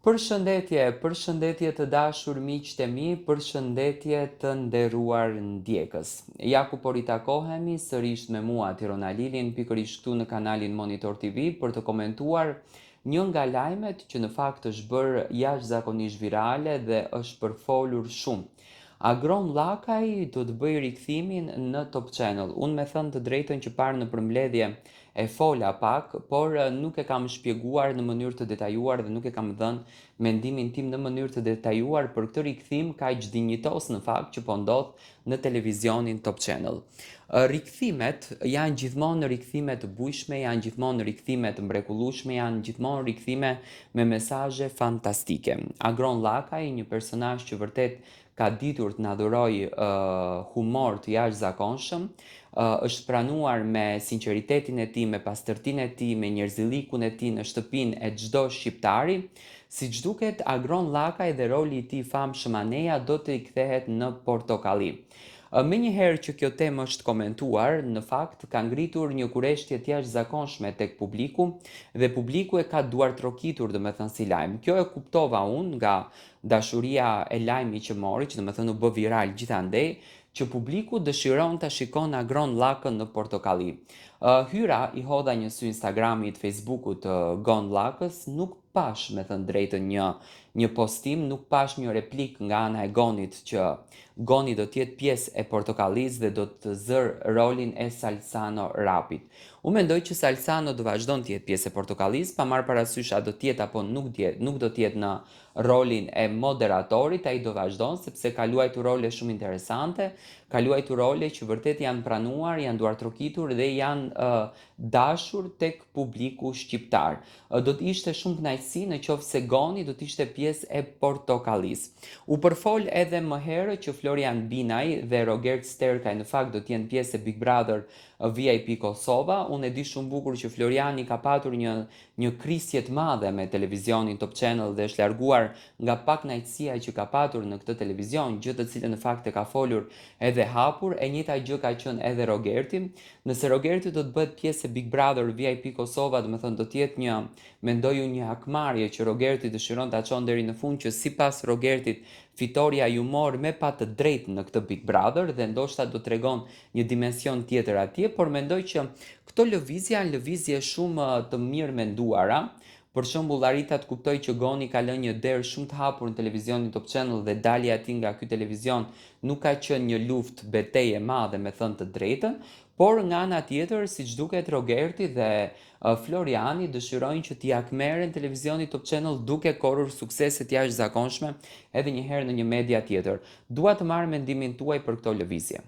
Përshëndetje të dashur miqtë e mi, përshëndetje të nderuar ndjekës. Ja ku po ritakohemi sërish me mua Tirona Lilin, pikërisht këtu në kanalin Monitor TV për të komentuar një nga lajmet që në fakt është bërë jashtëzakonisht virale dhe është përfolur shumë. Agron Llakaj do të bëj rikthimin në Top Channel. Unë me thënë të drejtën që parë në përmbledhje e fola pak, por nuk e kam shpjeguar në mënyrë të detajuar dhe nuk e kam dhënë mendimin tim në mënyrë të detajuar për këtë rikthim kaq dinjitos në fakt që po ndodh në televizionin Top Channel. Rikthimet janë gjithmonë rikthime të bujshme, janë gjithmonë rikthime të mrekullueshme, janë gjithmonë rikthime me mesazhe fantastike. Agron Llakaj, një personazh që vërtet ka ditur të na dhurojë humor të jashtëzakonshëm, është pranuar me sinqeritetin e tij, me pastërtinë e tij, me njerëzillikun e tij në shtëpinë e çdo shqiptari. Siç duket, Agron Llakaj dhe roli i tij famshëm Aneja do të rikthehet në portokalli. Me njëherë që kjo temë është komentuar, në fakt ka ngritur një kurreshtje të jashtëzakonshme tek publiku dhe publiku e ka duartrokitur, domethënë si lajm. Kjo e kuptova unë nga dashuria e lajmit që mori, që domethënë u bë viral gjithandej, që publiku dëshiron ta shikon Agron Llakën në portokalli. Hyra i hodha një sy Instagramit, Facebookut të Gon Llakës, nuk pash me thënë drejtën një postim, nuk pash një replik nga ana e Gonit që Goni do t'jetë pjesë e portokallis dhe do të zërë rolin e Salsano Rapit. Unë mendoj që Salsano do vazhdon t'jetë pjesë e portokallis, pa marrë parasysh a do t'jetë apo nuk do t'jetë në rolin e moderatorit, ai do vazhdon sepse ka luajtur role shumë interesante, ka luajtur role që vërtet janë pranuar, janë duartrokitur dhe janë dashur tek publiku shqiptar. Do të ishte shumë kënaqësi në qoftë se Goni do të ishte pjesë e portokallis. U përfol edhe më herë që Florian Binaj dhe Robert Sterkaj në fakt do të jenë pjesë e Big Brother VIP Kosova. Unë e di shumë bukur që Floriani ka patur një krisje të madhe me televizionin Top Channel dhe është larguar nga pakënaqësia që ka patur në këtë televizion, gjë të cilën në fakt e ka folur edhe hapur. E njëjta gjë ka qenë edhe Rogerti. Nëse Rogerti do të bëhet pjesë e Big Brother VIP Kosova, domethënë do të jetë mendoj unë një hakmarrje që Rogerti dëshiron ta çon deri në fund, që sipas Rogertit fitoria ju mor me pa të drejtë në këtë Big Brother dhe ndoshta do tregon një dimension tjetër atje, por mendoj që këto lëvizje janë lëvizje shumë të mirë menduara. Për shembull, arrita të kuptoj që Goni ka lënë një derë shumë të hapur në televizionin Top Channel dhe dalja e tij nga ky televizion nuk ka qenë një luftë betejë e madhe me thënë të drejtën, por nga ana tjetër, siç duket, Rogerti dhe Floriani dëshirojnë që t'i hakmerren televizionit Top Channel duke korrur suksese të jashtëzakonshme edhe një herë në një media tjetër. Dua të marr mendimin tuaj për këto lëvizje.